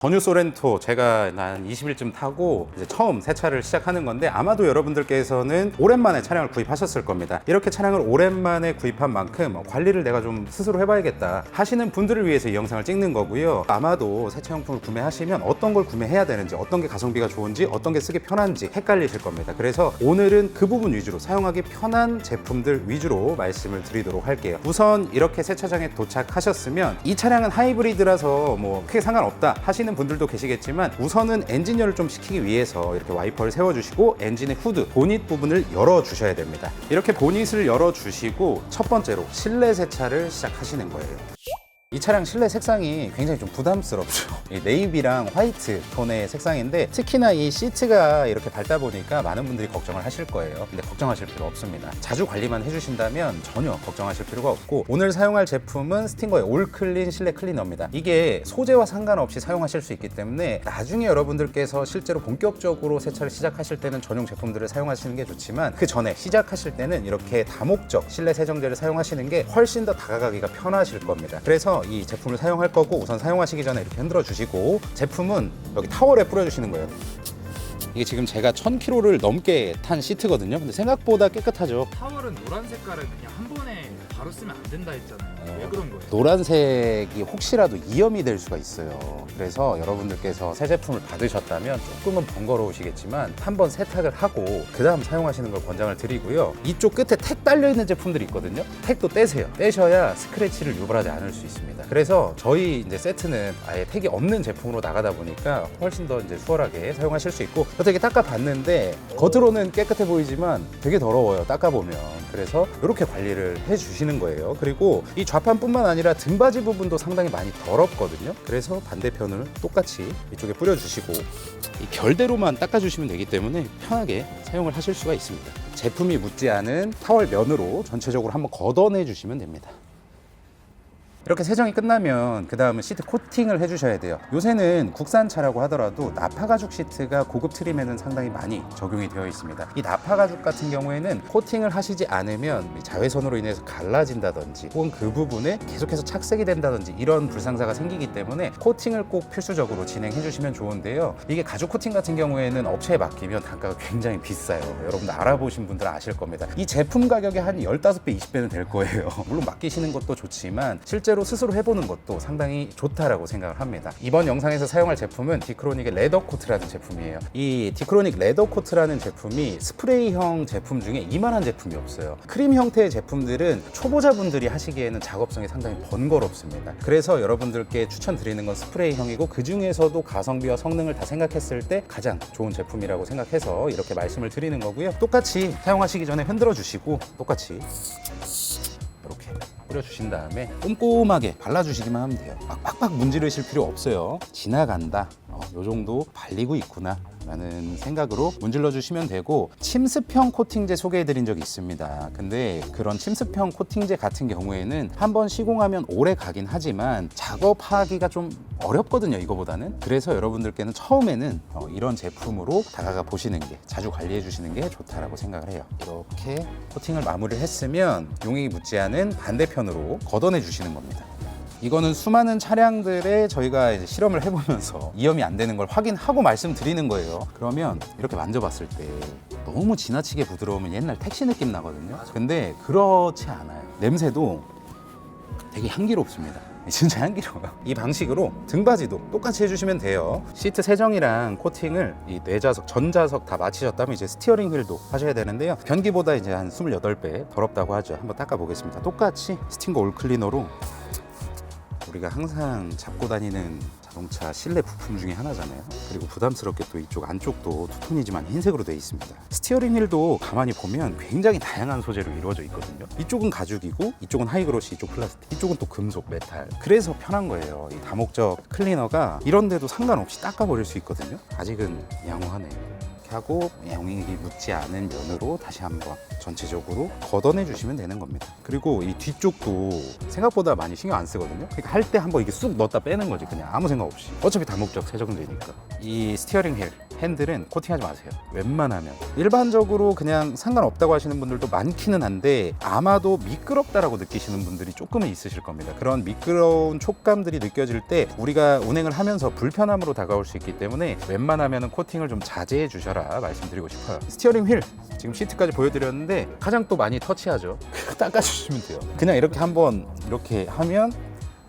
전유 소렌토 제가 한 20일쯤 타고 이제 처음 세차를 시작하는 건데, 아마도 여러분들께서는 오랜만에 차량을 구입하셨을 겁니다. 이렇게 차량을 오랜만에 구입한 만큼 관리를 내가 좀 스스로 해봐야겠다 하시는 분들을 위해서 이 영상을 찍는 거고요. 아마도 세차용품을 구매하시면 어떤 걸 구매해야 되는지, 어떤 게 가성비가 좋은지, 어떤 게 쓰기 편한지 헷갈리실 겁니다. 그래서 오늘은 그 부분 위주로, 사용하기 편한 제품들 위주로 말씀을 드리도록 할게요. 우선 이렇게 세차장에 도착하셨으면 이 차량은 하이브리드라서 뭐 크게 상관없다 하시는 분들도 계시겠지만, 우선은 엔진열을 좀 식히기 위해서 이렇게 와이퍼를 세워주시고 엔진의 후드, 보닛 부분을 열어주셔야 됩니다. 이렇게 보닛을 열어주시고 첫 번째로 실내 세차를 시작하시는 거예요. 이 차량 실내 색상이 굉장히 좀 부담스럽죠. 이 네이비랑 화이트 톤의 색상인데, 특히나 이 시트가 이렇게 밝다 보니까 많은 분들이 걱정을 하실 거예요. 근데 걱정하실 필요 없습니다. 자주 관리만 해주신다면 전혀 걱정하실 필요가 없고, 오늘 사용할 제품은 스팅거의 올클린 실내 클리너입니다. 이게 소재와 상관없이 사용하실 수 있기 때문에 나중에 여러분들께서 실제로 본격적으로 세차를 시작하실 때는 전용 제품들을 사용하시는 게 좋지만, 그 전에 시작하실 때는 이렇게 다목적 실내 세정제를 사용하시는 게 훨씬 더 다가가기가 편하실 겁니다. 그래서 이 제품을 사용할 거고, 우선 사용하시기 전에 이렇게 흔들어 주시고, 제품은 여기 타월에 뿌려 주시는 거예요. 이게 지금 제가 1000km를 넘게 탄 시트거든요. 근데 생각보다 깨끗하죠. 타월은 노란 색깔을 그냥 한 번에 바로 쓰면 안 된다 했잖아요. 왜 그런 거예요? 노란색이 혹시라도 이염이 될 수가 있어요. 그래서 여러분들께서 새 제품을 받으셨다면 조금은 번거로우시겠지만 한번 세탁을 하고 그 다음 사용하시는 걸 권장을 드리고요. 이쪽 끝에 택 달려있는 제품들이 있거든요. 택도 떼세요. 떼셔야 스크래치를 유발하지 않을 수 있습니다. 그래서 저희 이제 세트는 아예 택이 없는 제품으로 나가다 보니까 훨씬 더 이제 수월하게 사용하실 수 있고, 어떻게 닦아봤는데 겉으로는 깨끗해 보이지만 되게 더러워요, 닦아보면. 그래서 이렇게 관리를 해주시는 거예요. 그리고 이 좌판뿐만 아니라 등받이 부분도 상당히 많이 더럽거든요. 그래서 반대편을 똑같이 이쪽에 뿌려주시고 이 결대로만 닦아주시면 되기 때문에 편하게 사용을 하실 수가 있습니다. 제품이 묻지 않은 타월 면으로 전체적으로 한번 걷어내 주시면 됩니다. 이렇게 세정이 끝나면 그 다음은 시트 코팅을 해주셔야 돼요. 요새는 국산차라고 하더라도 나파가죽 시트가 고급 트림에는 상당히 많이 적용이 되어 있습니다. 이 나파가죽 같은 경우에는 코팅을 하시지 않으면 자외선으로 인해서 갈라진다든지, 혹은 그 부분에 계속해서 착색이 된다든지 이런 불상사가 생기기 때문에 코팅을 꼭 필수적으로 진행해 주시면 좋은데요. 이게 가죽 코팅 같은 경우에는 업체에 맡기면 단가가 굉장히 비싸요. 여러분들 알아보신 분들은 아실 겁니다. 이 제품 가격의 한 15배, 20배는 될 거예요. 물론 맡기시는 것도 좋지만 실제로 스스로 해보는 것도 상당히 좋다라고 생각을 합니다. 이번 영상에서 사용할 제품은 디크로닉의 레더 코트라는 제품이에요. 이 디크로닉 레더 코트라는 제품이 스프레이형 제품 중에 이만한 제품이 없어요. 크림 형태의 제품들은 초보자분들이 하시기에는 작업성이 상당히 번거롭습니다. 그래서 여러분들께 추천드리는 건 스프레이형이고, 그 중에서도 가성비와 성능을 다 생각했을 때 가장 좋은 제품이라고 생각해서 이렇게 말씀을 드리는 거고요. 똑같이 사용하시기 전에 흔들어 주시고 똑같이 이렇게 뿌려주신 다음에 꼼꼼하게 발라주시기만 하면 돼요. 막 빡빡 문지르실 필요 없어요. 지나간다, 요 정도 발리고 있구나 라는 생각으로 문질러 주시면 되고, 침습형 코팅제 소개해드린 적이 있습니다. 근데 그런 침습형 코팅제 같은 경우에는 한번 시공하면 오래 가긴 하지만 작업하기가 좀 어렵거든요, 이거보다는. 그래서 여러분들께는 처음에는 이런 제품으로 다가가 보시는 게, 자주 관리해 주시는 게 좋다라고 생각을 해요. 이렇게 코팅을 마무리를 했으면 용액이 묻지 않은 반대편으로 걷어내 주시는 겁니다. 이거는 수많은 차량들에 저희가 이제 실험을 해보면서 이염이 안 되는 걸 확인하고 말씀드리는 거예요. 그러면 이렇게 만져봤을 때 너무 지나치게 부드러우면 옛날 택시 느낌 나거든요. 근데 그렇지 않아요. 냄새도 되게 향기롭습니다. 진짜 향기로워요. 이 방식으로 등받이도 똑같이 해주시면 돼요. 시트 세정이랑 코팅을 이 뇌좌석, 전좌석 다 마치셨다면 이제 스티어링 휠도 하셔야 되는데요. 변기보다 이제 한 28배 더럽다고 하죠. 한번 닦아보겠습니다. 똑같이 스팅거 올 클리너로, 우리가 항상 잡고 다니는 자동차 실내 부품 중에 하나잖아요. 그리고 부담스럽게 또 이쪽 안쪽도 투톤이지만 흰색으로 되어 있습니다. 스티어링 휠도 가만히 보면 굉장히 다양한 소재로 이루어져 있거든요. 이쪽은 가죽이고, 이쪽은 하이그로시, 이쪽 플라스틱, 이쪽은 또 금속, 메탈. 그래서 편한 거예요. 이 다목적 클리너가 이런 데도 상관없이 닦아버릴 수 있거든요. 아직은 양호하네. 이렇게 하고 용액이 묻지 않은 면으로 다시 한번 전체적으로 걷어내 주시면 되는 겁니다. 그리고 이 뒤쪽도 생각보다 많이 신경 안 쓰거든요. 그러니까 할 때 한번 이렇게 쑥 넣었다 빼는 거지, 그냥 아무 생각 없이. 어차피 다목적 세정제니까. 이 스티어링 휠 핸들은 코팅하지 마세요. 웬만하면. 일반적으로 그냥 상관없다고 하시는 분들도 많기는 한데 아마도 미끄럽다라고 느끼시는 분들이 조금은 있으실 겁니다. 그런 미끄러운 촉감들이 느껴질 때 우리가 운행을 하면서 불편함으로 다가올 수 있기 때문에 웬만하면 코팅을 좀 자제해 주셔라 말씀드리고 싶어요. 스티어링 휠 지금 시트까지 보여드렸는데 가장 또 많이 터치하죠. 닦아주시면 돼요. 그냥 이렇게 한번 이렇게 하면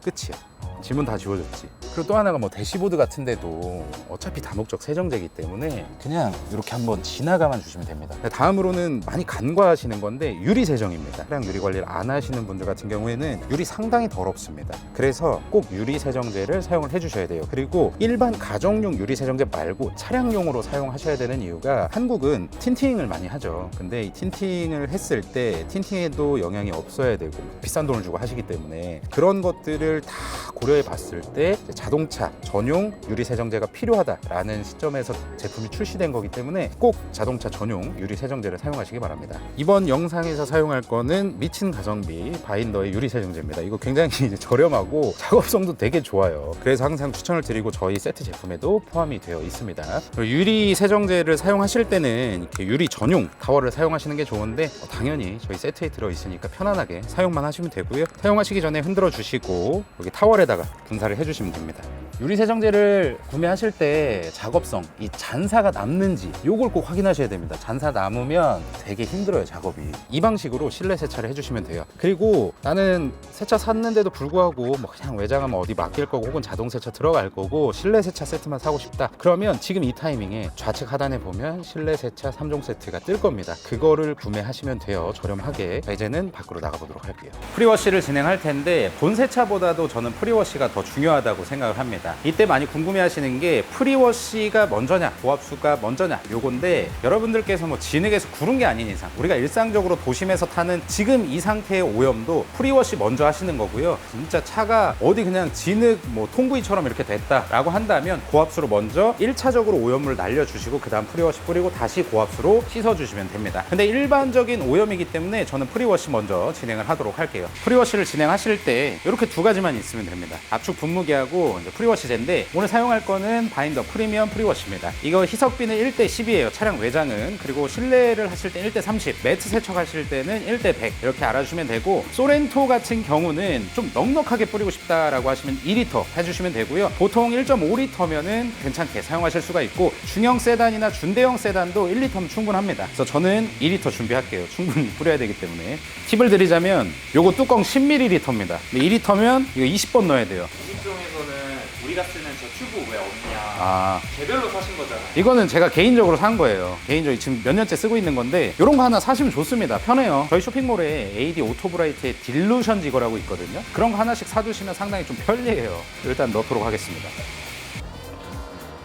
끝이야. 지문 다 지워졌지. 그리고 또 하나가 뭐 대시보드 같은 데도 어차피 다목적 세정제이기 때문에 그냥 이렇게 한번 지나가만 주시면 됩니다. 다음으로는 많이 간과하시는 건데 유리 세정입니다. 차량 유리 관리를 안 하시는 분들 같은 경우에는 유리 상당히 더럽습니다. 그래서 꼭 유리 세정제를 사용을 해주셔야 돼요. 그리고 일반 가정용 유리 세정제 말고 차량용으로 사용하셔야 되는 이유가 한국은 틴팅을 많이 하죠. 근데 이 틴팅을 했을 때 틴팅에도 영향이 없어야 되고 비싼 돈을 주고 하시기 때문에 그런 것들을 다 고려해 봤을 때 자동차 전용 유리 세정제가 필요하다라는 시점에서 제품이 출시된 거기 때문에 꼭 자동차 전용 유리 세정제를 사용하시기 바랍니다. 이번 영상에서 사용할 거는 미친 가성비 바인더의 유리 세정제입니다. 이거 굉장히 저렴하고 작업성도 되게 좋아요. 그래서 항상 추천을 드리고 저희 세트 제품에도 포함이 되어 있습니다. 유리 세정제를 사용하실 때는 이렇게 유리 전용 타월을 사용하시는 게 좋은데 당연히 저희 세트에 들어 있으니까 편안하게 사용만 하시면 되고요. 사용하시기 전에 흔들어 주시고 여기 타월에다가 분사를 해주시면 됩니다. 유리 세정제를 구매하실 때 작업성, 이 잔사가 남는지 요걸 꼭 확인하셔야 됩니다. 잔사 남으면 되게 힘들어요, 작업이. 이 방식으로 실내 세차를 해주시면 돼요. 그리고 나는 세차 샀는데도 불구하고 뭐 그냥 외장하면 어디 맡길 거고 혹은 자동 세차 들어갈 거고 실내 세차 세트만 사고 싶다. 그러면 지금 이 타이밍에 좌측 하단에 보면 실내 세차 3종 세트가 뜰 겁니다. 그거를 구매하시면 돼요, 저렴하게. 자, 이제는 밖으로 나가보도록 할게요. 프리워시를 진행할 텐데 본 세차보다도 저는 프리워시가 더 중요하다고 생각을 합니다. 이때 많이 궁금해하시는 게 프리워시가 먼저냐 고압수가 먼저냐 요건데, 여러분들께서 뭐 진흙에서 구른 게 아닌 이상 우리가 일상적으로 도심에서 타는 지금 이 상태의 오염도 프리워시 먼저 하시는 거고요. 진짜 차가 어디 그냥 진흙 뭐 통구이처럼 이렇게 됐다라고 한다면 고압수로 먼저 1차적으로 오염물을 날려주시고 그 다음 프리워시 뿌리고 다시 고압수로 씻어주시면 됩니다. 근데 일반적인 오염이기 때문에 저는 프리워시 먼저 진행을 하도록 할게요. 프리워시를 진행하실 때 이렇게 두 가지만 있으면 됩니다. 압축 분무기하고 이제 프리워시제인데 오늘 사용할 거는 바인더 프리미엄 프리워시입니다. 이거 희석비는 1:10이에요. 차량 외장은. 그리고 실내를 하실 때 1:30, 매트 세척하실 때는 1:100 이렇게 알아주시면 되고, 소렌토 같은 경우는 좀 넉넉하게 뿌리고 싶다라고 하시면 2리터 해주시면 되고요. 보통 1.5리터면은 괜찮게 사용하실 수가 있고, 중형 세단이나 준대형 세단도 1리터면 충분합니다. 그래서 저는 2리터 준비할게요. 충분히 뿌려야 되기 때문에. 팁을 드리자면 요거 뚜껑 10ml입니다. 2리터면 이거 20번 넣어야 돼요. 이쪽에서는 우리가 쓰는 저 튜브 왜 없냐, 개별로 사신 거잖아요. 이거는 제가 개인적으로 산 거예요. 개인적으로 지금 몇 년째 쓰고 있는 건데 이런 거 하나 사시면 좋습니다. 편해요. 저희 쇼핑몰에 AD 오토브라이트의 딜루션 지거라고 있거든요. 그런 거 하나씩 사두시면 상당히 좀 편리해요. 일단 넣도록 하겠습니다.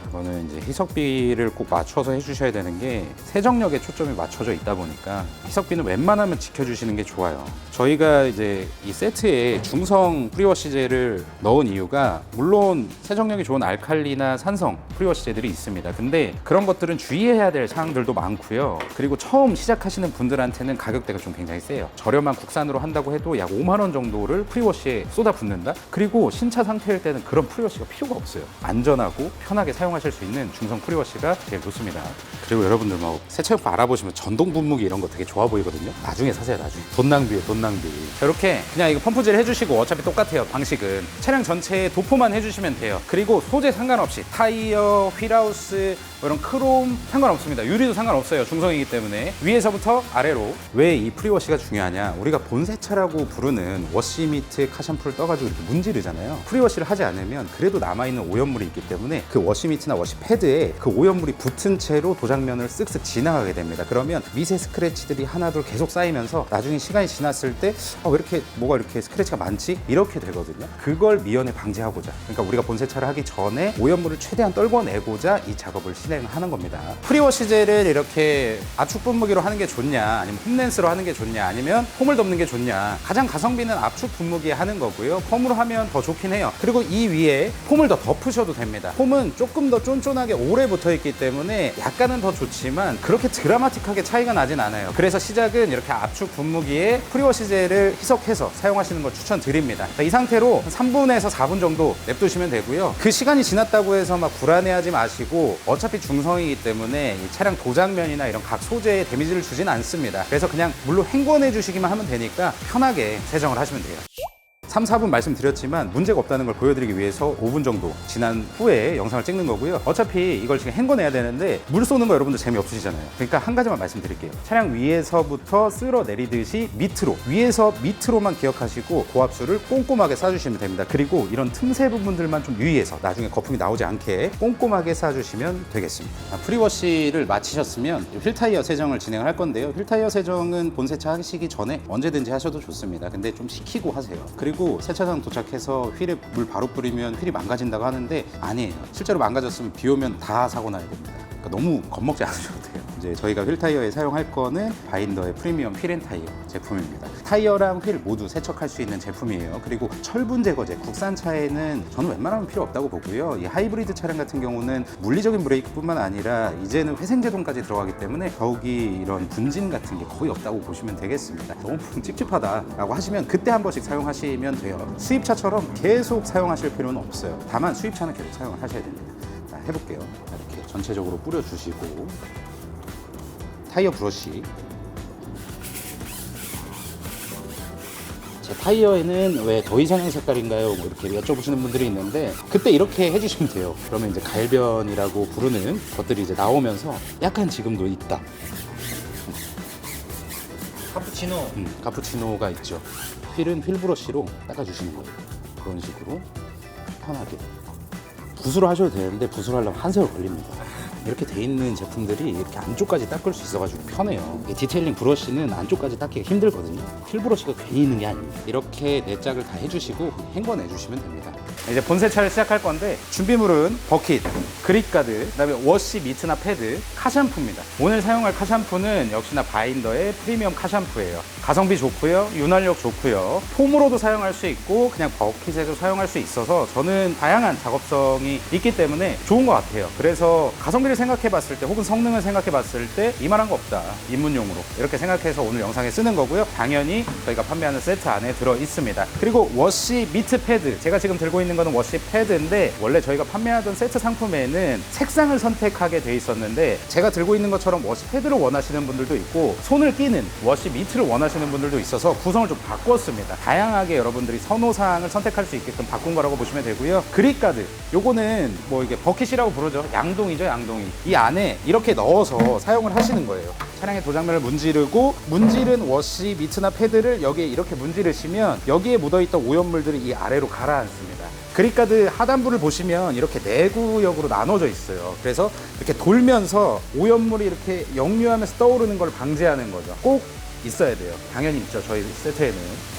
이거는 이제 희석비를 꼭 맞춰서 해주셔야 되는 게 세정력에 초점이 맞춰져 있다 보니까 희석비는 웬만하면 지켜주시는 게 좋아요. 저희가 이제 이 세트에 중성 프리워시제를 넣은 이유가, 물론 세정력이 좋은 알칼리나 산성 프리워시제들이 있습니다. 근데 그런 것들은 주의해야 될 사항들도 많고요. 그리고 처음 시작하시는 분들한테는 가격대가 좀 굉장히 세요. 저렴한 국산으로 한다고 해도 약 5만 원 정도를 프리워시에 쏟아붓는다? 그리고 신차 상태일 때는 그런 프리워시가 필요가 없어요. 안전하고 편하게 사용하실 수 있는 중성 프리워시가 제일 좋습니다. 그리고 여러분들 뭐 세차용품 알아보시면 전동 분무기 이런 거 되게 좋아 보이거든요. 나중에 사세요. 나중에. 돈 낭비예요, 돈 낭비. 이렇게 그냥 이거 펌프질 해주시고 어차피 똑같아요. 방식은 차량 전체에 도포만 해주시면 돼요. 그리고 소재 상관없이 타이어, 휠하우스, 이런 크롬 상관없습니다. 유리도 상관없어요. 중성이기 때문에. 위에서부터 아래로. 왜 이 프리워시가 중요하냐, 우리가 본세차라고 부르는 워시 미트 카샴푸를 떠가지고 이렇게 문지르잖아요. 프리워시를 하지 않으면 그래도 남아있는 오염물이 있기 때문에 그 워시 미트나 워시 패드에 그 오염물이 붙은 채로 도장면을 쓱쓱 지나가게 됩니다. 그러면 미세 스크래치들이 하나둘 계속 쌓이면서 나중에 시간이 지났을 때 왜 이렇게 뭐가 이렇게 스크래치가 많지? 이렇게 되거든요. 그걸 미연에 방지하고자, 그러니까 우리가 본세차를 하기 전에 오염물을 최대한 떨궈내고자 이 작업을 진행하는 겁니다. 프리워시제를 이렇게 압축 분무기로 하는 게 좋냐, 아니면 홈렌스로 하는 게 좋냐, 아니면 폼을 덮는 게 좋냐, 가장 가성비는 압축 분무기에 하는 거고요. 폼으로 하면 더 좋긴 해요. 그리고 이 위에 폼을 더 덮으셔도 됩니다. 폼은 조금 더 쫀쫀하게 오래 붙어 있기 때문에 약간은 더 더 좋지만 그렇게 드라마틱하게 차이가 나진 않아요. 그래서 시작은 이렇게 압축 분무기에 프리워시 젤을 희석해서 사용하시는 걸 추천드립니다. 이 상태로 3분에서 4분 정도 냅두시면 되고요. 그 시간이 지났다고 해서 막 불안해하지 마시고 어차피 중성이기 때문에 이 차량 도장면이나 이런 각 소재에 데미지를 주진 않습니다. 그래서 그냥 물로 헹궈내 주시기만 하면 되니까 편하게 세정을 하시면 돼요. 3, 4분 말씀드렸지만 문제가 없다는 걸 보여드리기 위해서 5분 정도 지난 후에 영상을 찍는 거고요. 어차피 이걸 지금 헹궈내야 되는데 물 쏘는 거 여러분들 재미없으시잖아요. 그러니까 한 가지만 말씀드릴게요. 차량 위에서부터 쓸어 내리듯이 밑으로, 위에서 밑으로만 기억하시고 고압수를 꼼꼼하게 쏴주시면 됩니다. 그리고 이런 틈새 부분들만 좀 유의해서 나중에 거품이 나오지 않게 꼼꼼하게 쏴주시면 되겠습니다. 프리워시를 마치셨으면 휠 타이어 세정을 진행을 할 건데요. 휠 타이어 세정은 본세차 하시기 전에 언제든지 하셔도 좋습니다. 근데 좀 식히고 하세요. 그리고 세차장 도착해서 휠에 물 바로 뿌리면 휠이 망가진다고 하는데 아니에요. 실제로 망가졌으면 비 오면 다 사고 나야 됩니다. 그러니까 너무 겁먹지 않으셔도 돼요. 이제 저희가 휠 타이어에 사용할 거는 바인더의 프리미엄 휠앤타이어 제품입니다. 타이어랑 휠 모두 세척할 수 있는 제품이에요. 그리고 철분 제거제, 국산차에는 저는 웬만하면 필요 없다고 보고요. 이 하이브리드 차량 같은 경우는 물리적인 브레이크뿐만 아니라 이제는 회생제동까지 들어가기 때문에 더욱이 이런 분진 같은 게 거의 없다고 보시면 되겠습니다. 너무 찝찝하다라고 하시면 그때 한 번씩 사용하시면 돼요. 수입차처럼 계속 사용하실 필요는 없어요. 다만 수입차는 계속 사용을 하셔야 됩니다. 자, 해볼게요. 이렇게 전체적으로 뿌려주시고 타이어 브러쉬. 제 타이어에는 왜 더 이상한 색깔인가요? 뭐 이렇게 여쭤보시는 분들이 있는데 그때 이렇게 해주시면 돼요. 그러면 이제 갈변이라고 부르는 것들이 이제 나오면서 약간 지금도 있다. 카푸치노. 카푸치노가 있죠. 휠은 휠 브러쉬로 닦아주시는 거예요. 그런 식으로 편하게. 붓으로 하셔도 되는데 붓으로 하려면 한 세월 걸립니다. 이렇게 돼 있는 제품들이 이렇게 안쪽까지 닦을 수 있어가지고 편해요. 이게 디테일링 브러쉬는 안쪽까지 닦기가 힘들거든요. 휠 브러쉬가 괜히 있는 게 아닙니다. 이렇게 네 짝을 다 해주시고 헹궈내 주시면 됩니다. 이제 본세차를 시작할 건데 준비물은 버킷, 그립가드, 그다음에 워시 미트나 패드, 카샴푸입니다. 오늘 사용할 카샴푸는 역시나 바인더의 프리미엄 카샴푸예요. 가성비 좋고요, 윤활력 좋고요, 폼으로도 사용할 수 있고 그냥 버킷에도 사용할 수 있어서 저는 다양한 작업성이 있기 때문에 좋은 것 같아요. 그래서 가성비를 생각해 봤을 때 혹은 성능을 생각해 봤을 때 이만한 거 없다, 입문용으로 이렇게 생각해서 오늘 영상에 쓰는 거고요. 당연히 저희가 판매하는 세트 안에 들어 있습니다. 그리고 워시 미트 패드, 제가 지금 들고 있는 거는 워시 패드인데 원래 저희가 판매하던 세트 상품에는 색상을 선택하게 돼 있었는데 제가 들고 있는 것처럼 워시 패드를 원하시는 분들도 있고 손을 끼는 워시 미트를 원하시는 분들도 있어서 구성을 좀 바꿨습니다. 다양하게 여러분들이 선호사항을 선택할 수 있게끔 바꾼 거라고 보시면 되고요. 그립가드, 요거는 뭐 이게 버킷이라고 부르죠. 양동이죠, 양동이. 이 안에 이렇게 넣어서 사용을 하시는 거예요. 차량의 도장면을 문지르고 문지른 워시 미트나 패드를 여기에 이렇게 문지르시면 여기에 묻어있던 오염물들이 이 아래로 가라앉습니다. 그립가드 하단부를 보시면 이렇게 네 구역으로 나눠져 있어요. 그래서 이렇게 돌면서 오염물이 이렇게 역류하면서 떠오르는 걸 방지하는 거죠. 꼭 있어야 돼요. 당연히 있죠. 저희 세트에는.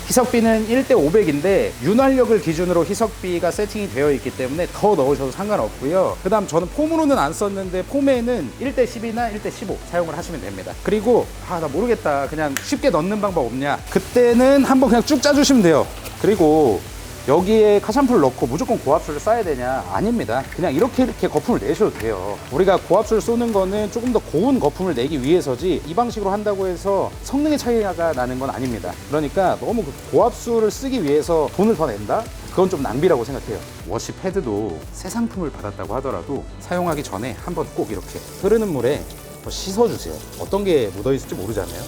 희석비는 1대 500인데 윤활력을 기준으로 희석비가 세팅이 되어 있기 때문에 더 넣으셔도 상관없고요. 그 다음 저는 폼으로는 안 썼는데 폼에는 1대 10이나 1대 15 사용을 하시면 됩니다. 그리고 나 모르겠다, 그냥 쉽게 넣는 방법 없냐, 그때는 한번 그냥 쭉 짜주시면 돼요. 그리고 여기에 카샴푸를 넣고 무조건 고압수를 쏴야 되냐? 아닙니다. 그냥 이렇게 거품을 내셔도 돼요. 우리가 고압수를 쏘는 거는 조금 더 고운 거품을 내기 위해서지 이 방식으로 한다고 해서 성능의 차이가 나는 건 아닙니다. 그러니까 너무 고압수를 쓰기 위해서 돈을 더 낸다? 그건 좀 낭비라고 생각해요. 워시 패드도 새 상품을 받았다고 하더라도 사용하기 전에 한번 꼭 이렇게 흐르는 물에 씻어주세요. 어떤 게 묻어있을지 모르잖아요.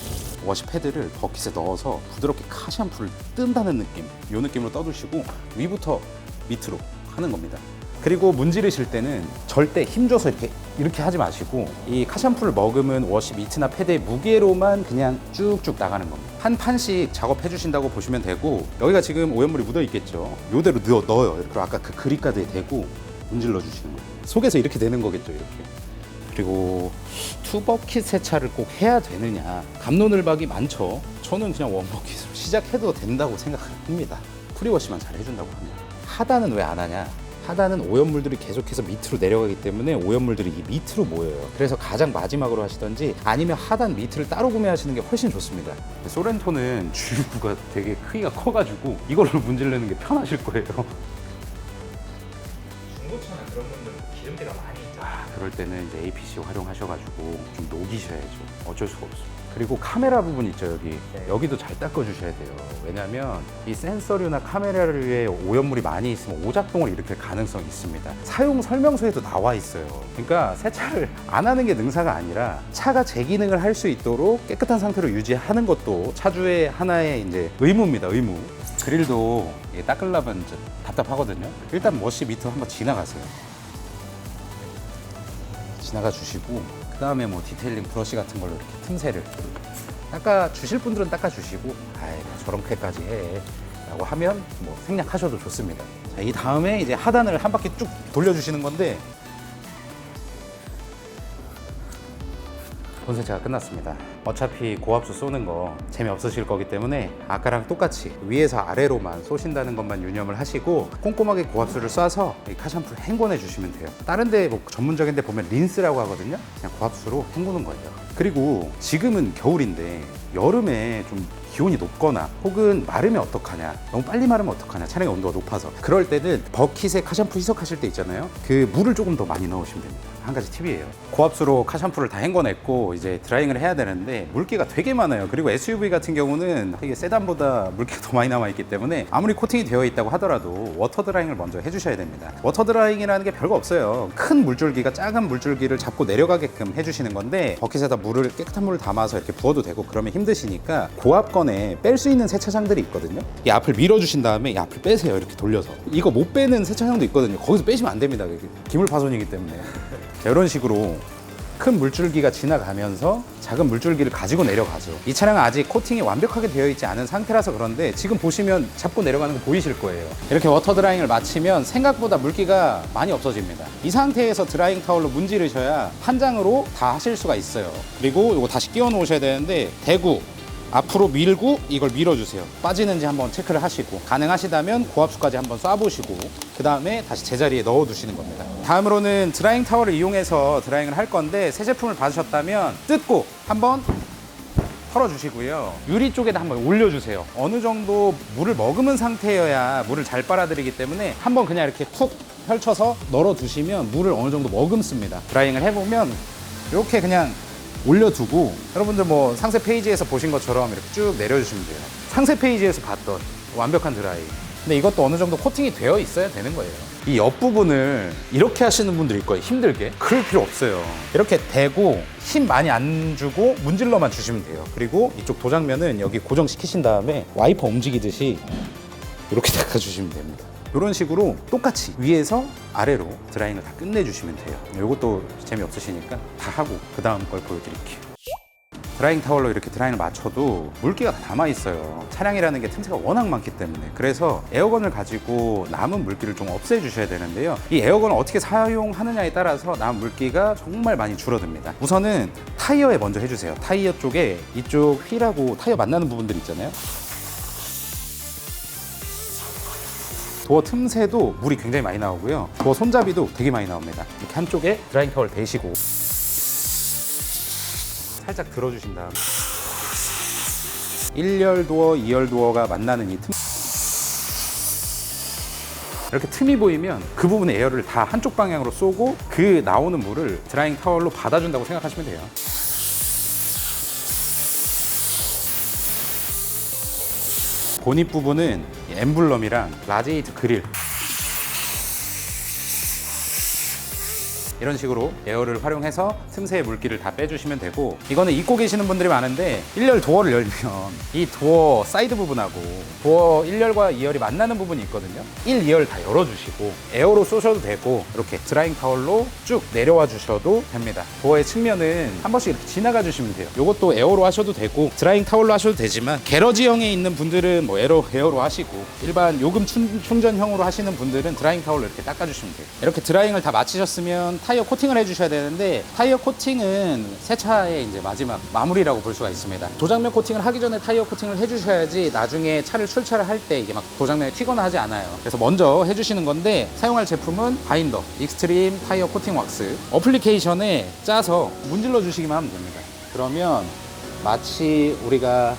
워시 패드를 버킷에 넣어서 부드럽게 카샴푸를 뜬다는 느낌, 이 느낌으로 떠두시고 위부터 밑으로 하는 겁니다. 그리고 문지르실 때는 절대 힘줘서 이렇게 하지 마시고 이 카샴푸를 머금은 워시 미트나 패드의 무게로만 그냥 쭉쭉 나가는 겁니다. 한 판씩 작업해 주신다고 보시면 되고, 여기가 지금 오염물이 묻어 있겠죠. 요대로 넣어요. 그리고 아까 그 그립가드에 대고 문질러 주시는 거예요. 속에서 이렇게 되는 거겠죠, 이렇게. 그리고 투버킷 세차를 꼭 해야 되느냐, 갑론을박이 많죠. 저는 그냥 원버킷으로 시작해도 된다고 생각합니다. 프리워시만 잘 해준다고 하면. 하단은 왜 안 하냐, 하단은 오염물들이 계속해서 밑으로 내려가기 때문에 오염물들이 이 밑으로 모여요. 그래서 가장 마지막으로 하시던지 아니면 하단 밑을 따로 구매하시는 게 훨씬 좋습니다. 소렌토는 주유구가 되게 크기가 커가지고 이걸로 문지르는 게 편하실 거예요. 중고차는 그런 분들은 기름때가 많이 있잖아요. 그럴 때는 이제 APC 활용하셔가지고 좀 녹이셔야죠. 어쩔 수가 없어. 그리고 카메라 부분 있죠, 여기. 네. 여기도 잘 닦아주셔야 돼요. 왜냐면 이 센서류나 카메라류에 오염물이 많이 있으면 오작동을 일으킬 가능성이 있습니다. 사용 설명서에도 나와 있어요. 그러니까 세차를 안 하는 게 능사가 아니라 차가 제 기능을 할 수 있도록 깨끗한 상태로 유지하는 것도 차주의 하나의 이제 의무입니다, 의무. 그릴도 이게 닦으려면 좀 답답하거든요. 일단 머시 밑으로 한번 지나가세요. 지나가 주시고, 그 다음에 뭐 디테일링 브러쉬 같은 걸로 이렇게 틈새를 닦아 주실 분들은 닦아 주시고, 아이 저렇게까지 해 라고 하면 뭐 생략하셔도 좋습니다. 자, 이 다음에 이제 하단을 한 바퀴 쭉 돌려주시는 건데, 본세차가 끝났습니다. 어차피 고압수 쏘는 거 재미없으실 거기 때문에 아까랑 똑같이 위에서 아래로만 쏘신다는 것만 유념을 하시고 꼼꼼하게 고압수를 쏴서 이 카샴푸를 헹궈내 주시면 돼요. 다른 데 뭐 전문적인 데 보면 린스라고 하거든요. 그냥 고압수로 헹구는 거예요. 그리고 지금은 겨울인데 여름에 좀 기온이 높거나 혹은 마르면 어떡하냐, 너무 빨리 마르면 어떡하냐, 차량의 온도가 높아서 그럴 때는 버킷에 카샴푸 희석하실 때 있잖아요. 그 물을 조금 더 많이 넣으시면 됩니다. 한 가지 팁이에요. 고압수로 카샴푸를 다 헹궈냈고 이제 드라잉을 해야 되는데 물기가 되게 많아요. 그리고 SUV 같은 경우는 이게 세단보다 물기가 더 많이 남아있기 때문에 아무리 코팅이 되어 있다고 하더라도 워터 드라잉을 먼저 해주셔야 됩니다. 워터 드라잉이라는 게 별거 없어요. 큰 물줄기가 작은 물줄기를 잡고 내려가게끔 해주시는 건데 버킷에다 물을 깨끗한 물을 담아서 이렇게 부어도 되고 그러면 힘드시니까 고압건에 뺄 수 있는 세차장들이 있거든요. 이 앞을 밀어주신 다음에 이 앞을 빼세요. 이렇게 돌려서. 이거 못 빼는 세차장도 있거든요. 거기서 빼시면 안 됩니다. 기물 파손이기 때문에. 자, 이런 식으로 큰 물줄기가 지나가면서 작은 물줄기를 가지고 내려가죠. 이 차량은 아직 코팅이 완벽하게 되어 있지 않은 상태라서 그런데 지금 보시면 잡고 내려가는 거 보이실 거예요. 이렇게 워터 드라잉을 마치면 생각보다 물기가 많이 없어집니다. 이 상태에서 드라잉 타월로 문지르셔야 한 장으로 다 하실 수가 있어요. 그리고 이거 다시 끼워 놓으셔야 되는데 대구 앞으로 밀고 이걸 밀어주세요. 빠지는지 한번 체크를 하시고 가능하시다면 고압수까지 한번 쏴보시고 그 다음에 다시 제자리에 넣어두시는 겁니다. 다음으로는 드라잉 타월을 이용해서 드라잉을 할 건데 새 제품을 받으셨다면 뜯고 한번 털어주시고요. 유리 쪽에다 한번 올려주세요. 어느 정도 물을 머금은 상태여야 물을 잘 빨아들이기 때문에 한번 그냥 이렇게 툭 펼쳐서 널어두시면 물을 어느 정도 머금습니다. 드라잉을 해보면 이렇게 그냥 올려두고 여러분들 뭐 상세 페이지에서 보신 것처럼 이렇게 쭉 내려주시면 돼요. 상세 페이지에서 봤던 완벽한 드라이. 근데 이것도 어느 정도 코팅이 되어 있어야 되는 거예요. 이 옆부분을 이렇게 하시는 분들이 있거예요. 힘들게. 그럴 필요 없어요. 이렇게 대고 힘 많이 안 주고 문질러만 주시면 돼요. 그리고 이쪽 도장면은 여기 고정시키신 다음에 와이퍼 움직이듯이 이렇게 닦아주시면 됩니다. 이런 식으로 똑같이 위에서 아래로 드라잉을 다 끝내주시면 돼요. 이것도 재미없으시니까 다 하고 그 다음 걸 보여드릴게요. 드라잉 타월로 이렇게 드라잉을 맞춰도 물기가 다 남아있어요. 차량이라는 게 틈새가 워낙 많기 때문에. 그래서 에어건을 가지고 남은 물기를 좀 없애주셔야 되는데요. 이 에어건을 어떻게 사용하느냐에 따라서 남은 물기가 정말 많이 줄어듭니다. 우선은 타이어에 먼저 해주세요. 타이어 쪽에 이쪽 휠하고 타이어 만나는 부분들 있잖아요. 도어 틈새도 물이 굉장히 많이 나오고요. 도어 손잡이도 되게 많이 나옵니다. 이렇게 한쪽에 드라잉 타월 대시고 살짝 들어주신 다음 1열 도어, 2열 도어가 만나는 이 틈 이렇게 틈이 보이면 그 부분에 에어를 다 한쪽 방향으로 쏘고 그 나오는 물을 드라잉 타월로 받아준다고 생각하시면 돼요. 보닛 부분은 엠블럼이랑 라지에이트 그릴 이런 식으로 에어를 활용해서 틈새의 물기를 다 빼주시면 되고 이거는 잊고 계시는 분들이 많은데 1열 도어를 열면 이 도어 사이드 부분하고 도어 1열과 2열이 만나는 부분이 있거든요. 1, 2열 다 열어주시고 에어로 쏘셔도 되고 이렇게 드라잉 타월로 쭉 내려와 주셔도 됩니다. 도어의 측면은 한 번씩 이렇게 지나가 주시면 돼요. 이것도 에어로 하셔도 되고 드라잉 타월로 하셔도 되지만 게러지형에 있는 분들은 뭐 에어로 하시고 일반 요금 충전형으로 하시는 분들은 드라잉 타월로 이렇게 닦아주시면 돼요. 이렇게 드라잉을 다 마치셨으면 타이어 코팅을 해주셔야 되는데 타이어 코팅은 새 차의 이제 마지막 마무리라고 볼 수가 있습니다. 도장면 코팅을 하기 전에 타이어 코팅을 해주셔야지 나중에 차를 출차를 할 때 이게 막 도장면이 튀거나 하지 않아요. 그래서 먼저 해주시는 건데 사용할 제품은 바인더 익스트림 타이어 코팅 왁스 어플리케이션에 짜서 문질러 주시기만 하면 됩니다. 그러면 마치 우리가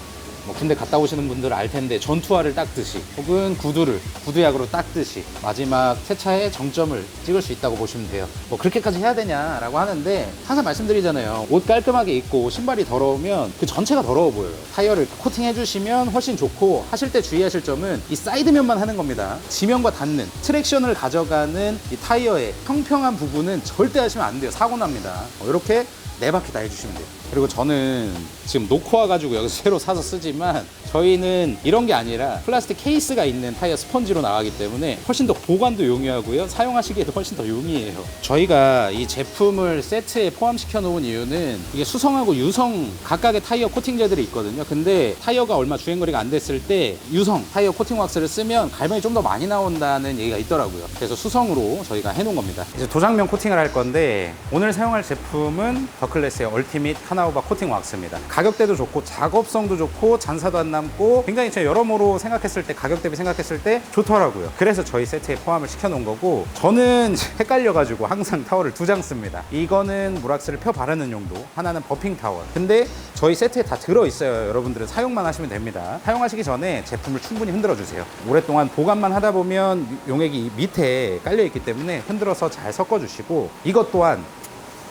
뭐 군대 갔다 오시는 분들 알 텐데 전투화를 닦듯이 혹은 구두약으로 닦듯이 마지막 세차의 정점을 찍을 수 있다고 보시면 돼요. 뭐 그렇게까지 해야 되냐라고 하는데 항상 말씀드리잖아요. 옷 깔끔하게 입고 신발이 더러우면 그 전체가 더러워 보여요. 타이어를 코팅해 주시면 훨씬 좋고, 하실 때 주의하실 점은 이 사이드면만 하는 겁니다. 지면과 닿는 트랙션을 가져가는 이 타이어의 평평한 부분은 절대 하시면 안 돼요. 사고 납니다. 이렇게 4바퀴 다 해주시면 돼요. 그리고 저는 지금 놓고 와가지고 여기서 새로 사서 쓰지만, 저희는 이런 게 아니라 플라스틱 케이스가 있는 타이어 스펀지로 나가기 때문에 훨씬 더 보관도 용이하고요, 사용하시기에도 훨씬 더 용이해요. 저희가 이 제품을 세트에 포함시켜 놓은 이유는 이게 수성하고 유성 각각의 타이어 코팅제들이 있거든요. 근데 타이어가 얼마 주행거리가 안 됐을 때 유성 타이어 코팅 왁스를 쓰면 갈변이 좀 더 많이 나온다는 얘기가 있더라고요. 그래서 수성으로 저희가 해놓은 겁니다. 이제 도장면 코팅을 할 건데, 오늘 사용할 제품은 더클래스의 얼티밋 카나우바 코팅 왁스입니다. 가격대도 좋고 작업성도 좋고 잔사도 안 남고, 굉장히 제가 여러모로 생각했을 때, 가격 대비 생각했을 때 좋더라고요. 그래서 저희 세트에 포함을 시켜놓은 거고, 저는 헷갈려가지고 항상 타월을 2장 씁니다. 이거는 물왁스를 펴 바르는 용도, 하나는 버핑 타월. 근데 저희 세트에 다 들어있어요. 여러분들은 사용만 하시면 됩니다. 사용하시기 전에 제품을 충분히 흔들어 주세요. 오랫동안 보관만 하다 보면 용액이 밑에 깔려있기 때문에 흔들어서 잘 섞어주시고, 이것 또한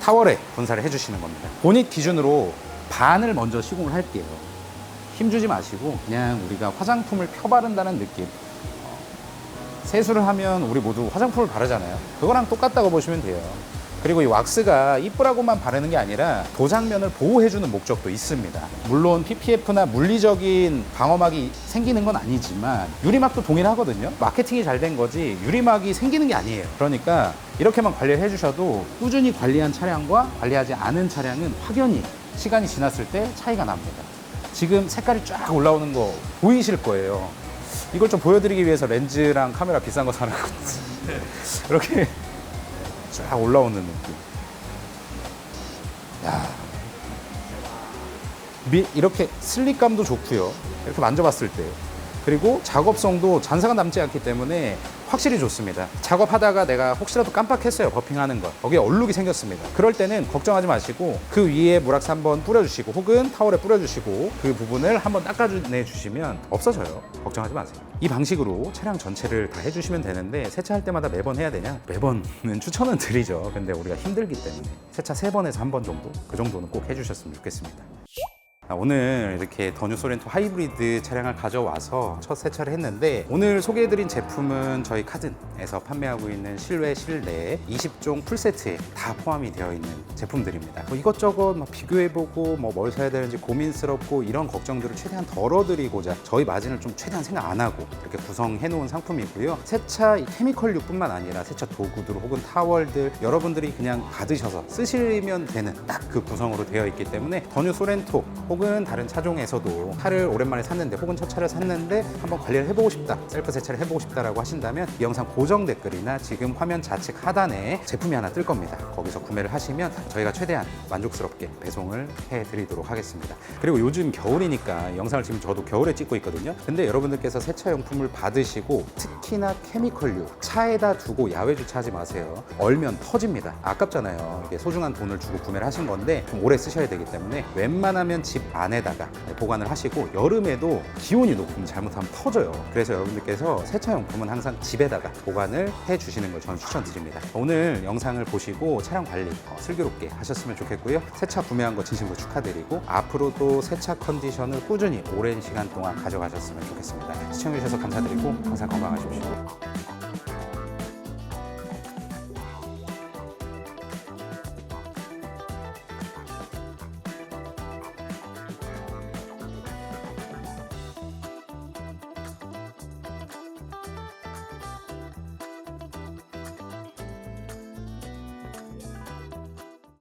타월에 분사를 해주시는 겁니다. 본닛 기준으로 반을 먼저 시공을 할게요. 힘주지 마시고 그냥 우리가 화장품을 펴바른다는 느낌. 세수를 하면 우리 모두 화장품을 바르잖아요. 그거랑 똑같다고 보시면 돼요. 그리고 이 왁스가 이쁘라고만 바르는 게 아니라 도장면을 보호해주는 목적도 있습니다. 물론 PPF나 물리적인 방어막이 생기는 건 아니지만 유리막도 동일하거든요. 마케팅이 잘 된 거지 유리막이 생기는 게 아니에요. 그러니까 이렇게만 관리를 해주셔도 꾸준히 관리한 차량과 관리하지 않은 차량은 확연히 시간이 지났을 때 차이가 납니다. 지금 색깔이 쫙 올라오는 거 보이실 거예요. 이걸 좀 보여드리기 위해서 렌즈랑 카메라 비싼 거 사는 거지. 이렇게 쫙 올라오는 느낌. 야, 이렇게 슬릭감도 좋고요. 이렇게 만져봤을 때. 그리고 작업성도 잔사가 남지 않기 때문에 확실히 좋습니다. 작업하다가 내가 혹시라도 깜빡했어요, 버핑하는 거. 거기에 얼룩이 생겼습니다. 그럴 때는 걱정하지 마시고 그 위에 물왁스 한번 뿌려주시고 혹은 타월에 뿌려주시고 그 부분을 한번 닦아내주시면 없어져요. 걱정하지 마세요. 이 방식으로 차량 전체를 다 해주시면 되는데, 세차할 때마다 매번 해야 되냐? 매번은 추천은 드리죠. 근데 우리가 힘들기 때문에 세차 3번에서 1번 정도? 그 정도는 꼭 해주셨으면 좋겠습니다. 오늘 이렇게 더뉴 소렌토 하이브리드 차량을 가져와서 첫 세차를 했는데, 오늘 소개해드린 제품은 저희 카든에서 판매하고 있는 실외 실내 20종 풀세트에 다 포함이 되어 있는 제품들입니다. 뭐 이것저것 비교해보고 뭘 사야 되는지 고민스럽고 이런 걱정들을 최대한 덜어드리고자 저희 마진을 좀 최대한 생각 안 하고 이렇게 구성해 놓은 상품이고요. 세차 케미컬류뿐만 아니라 세차 도구들 혹은 타월들 여러분들이 그냥 받으셔서 쓰시면 되는 딱 그 구성으로 되어 있기 때문에 더뉴 소렌토 혹은 다른 차종에서도 차를 오랜만에 샀는데 혹은 첫 차를 샀는데 한번 관리를 해보고 싶다, 셀프 세차를 해보고 싶다라고 하신다면 이 영상 고정 댓글이나 지금 화면 좌측 하단에 제품이 하나 뜰 겁니다. 거기서 구매를 하시면 저희가 최대한 만족스럽게 배송을 해드리도록 하겠습니다. 그리고 요즘 겨울이니까 영상을 지금 저도 겨울에 찍고 있거든요. 근데 여러분들께서 세차용품을 받으시고 특히나 케미컬류 차에다 두고 야외 주차하지 마세요. 얼면 터집니다. 아깝잖아요. 이게 소중한 돈을 주고 구매를 하신 건데 좀 오래 쓰셔야 되기 때문에 웬만하면 집 안에다가 보관을 하시고, 여름에도 기온이 높으면 잘못하면 터져요. 그래서 여러분들께서 세차용품은 항상 집에다가 보관을 해주시는 걸 저는 추천드립니다. 오늘 영상을 보시고 차량 관리 슬기롭게 하셨으면 좋겠고요. 세차 구매한 거 진심으로 축하드리고 앞으로도 세차 컨디션을 꾸준히 오랜 시간 동안 가져가셨으면 좋겠습니다. 시청해주셔서 감사드리고 항상 건강하십시오.